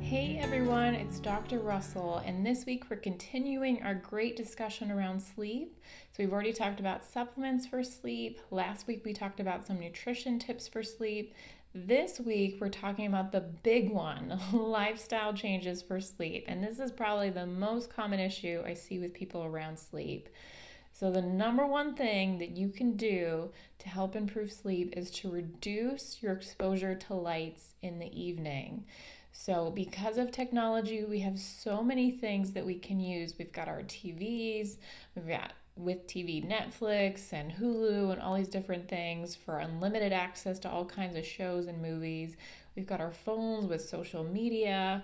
Hey everyone, it's Dr. Russell, and this week we're continuing our great discussion around sleep. So, we've already talked about supplements for sleep. Last week we talked about some nutrition tips for sleep. This week we're talking about the big one, lifestyle changes for sleep. And this is probably the most common issue I see with people around sleep. So, the number one thing that you can do to help improve sleep is to reduce your exposure to lights in the evening. So, because of technology, we have so many things that we can use. We've got our TVs, we've got with TV Netflix and Hulu and all these different things for unlimited access to all kinds of shows and movies. We've got our phones with social media,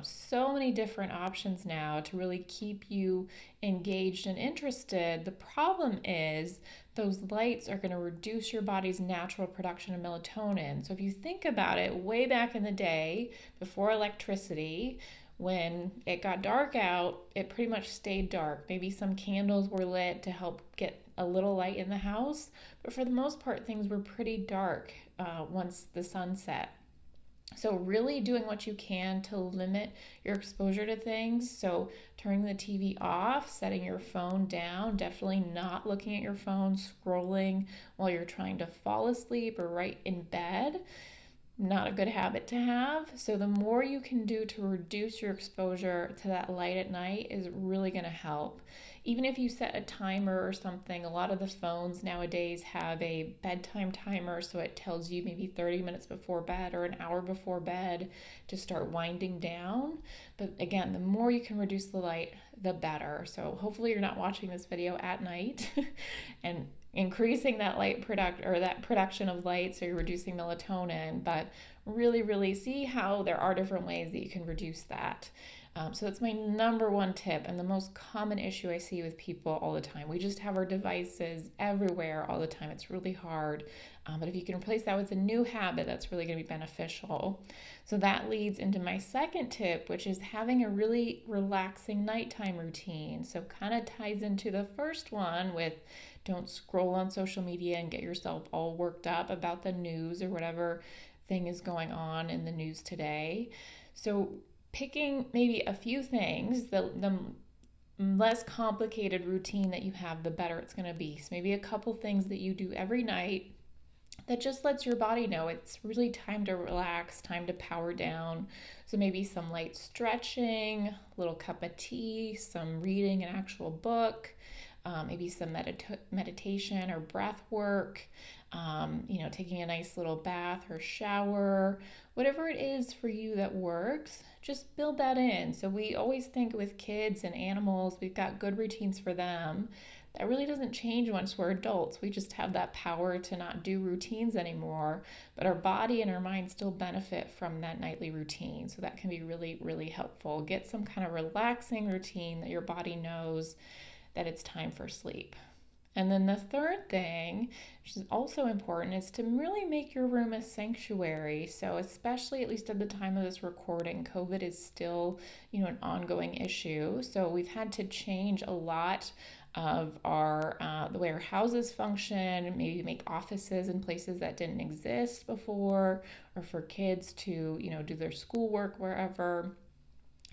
so many different options now to really keep you engaged and interested. The problem is those lights are going to reduce your body's natural production of melatonin. So if you think about it, way back in the day, before electricity, when it got dark out, it pretty much stayed dark. Maybe some candles were lit to help get a little light in the house, but for the most part, things were pretty dark once the sun set. So, really doing what you can to limit your exposure to things. So, turning the TV off, setting your phone down, definitely not looking at your phone, scrolling while you're trying to fall asleep or right in bed. Not a good habit to have. So, the more you can do to reduce your exposure to that light at night is really going to help. Even if you set a timer or something, a lot of the phones nowadays have a bedtime timer, so it tells you maybe 30 minutes before bed or an hour before bed to start winding down. But again, the more you can reduce the light, the better. So hopefully you're not watching this video at night and increasing that that production of light, so you're reducing melatonin. But really see how there are different ways that you can reduce that. So that's my number one tip and the most common issue I see with people all the time. We just have our devices everywhere all the time. It's really hard. But if you can replace that with a new habit, that's really going to be beneficial. So that leads into my second tip, which is having a really relaxing nighttime routine. So kind of ties into the first one with don't scroll on social media and get yourself all worked up about the news or whatever thing is going on in the news today. So picking maybe a few things, the less complicated routine that you have, the better it's going to be. So maybe a couple things that you do every night that just lets your body know it's really time to relax, time to power down. So maybe some light stretching, a little cup of tea, some reading an actual book, maybe some meditation or breath work, taking a nice little bath or shower, whatever it is for you that works, just build that in. So we always think with kids and animals, we've got good routines for them. That really doesn't change once we're adults. We just have that power to not do routines anymore, but our body and our mind still benefit from that nightly routine. So that can be really helpful. Get some kind of relaxing routine that your body knows that it's time for sleep. And then the third thing, which is also important, is to really make your room a sanctuary. So especially at least at the time of this recording, COVID is still, an ongoing issue. So we've had to change a lot of our the way our houses function, maybe make offices in places that didn't exist before, or for kids to, do their schoolwork wherever.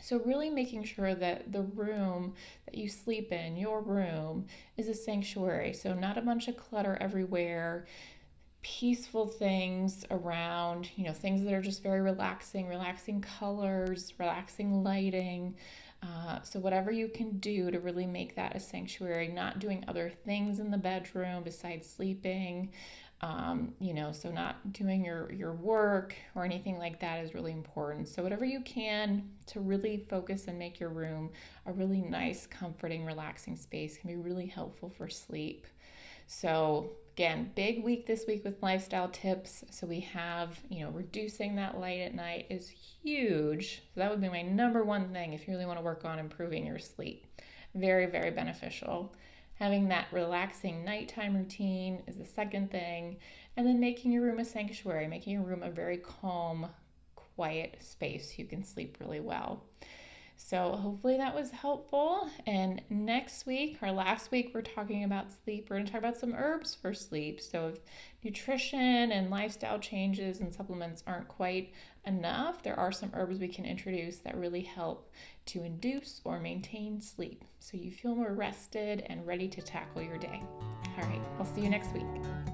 So really making sure that the room that you sleep in, your room, is a sanctuary. So not a bunch of clutter everywhere, peaceful things around, things that are just very relaxing colors, relaxing lighting. So whatever you can do to really make that a sanctuary, not doing other things in the bedroom besides sleeping. So not doing your work or anything like that is really important. So whatever you can to really focus and make your room a really nice, comforting, relaxing space can be really helpful for sleep. So again, big week this week with lifestyle tips. So we have, reducing that light at night is huge. So that would be my number one thing if you really want to work on improving your sleep. Very beneficial. Having that relaxing nighttime routine is the second thing. And then making your room a sanctuary, making your room a very calm, quiet space so you can sleep really well. So hopefully that was helpful. And next week, or last week, we're talking about sleep. We're going to talk about some herbs for sleep. So if nutrition and lifestyle changes and supplements aren't quite enough, there are some herbs we can introduce that really help to induce or maintain sleep so you feel more rested and ready to tackle your day. All right, I'll see you next week.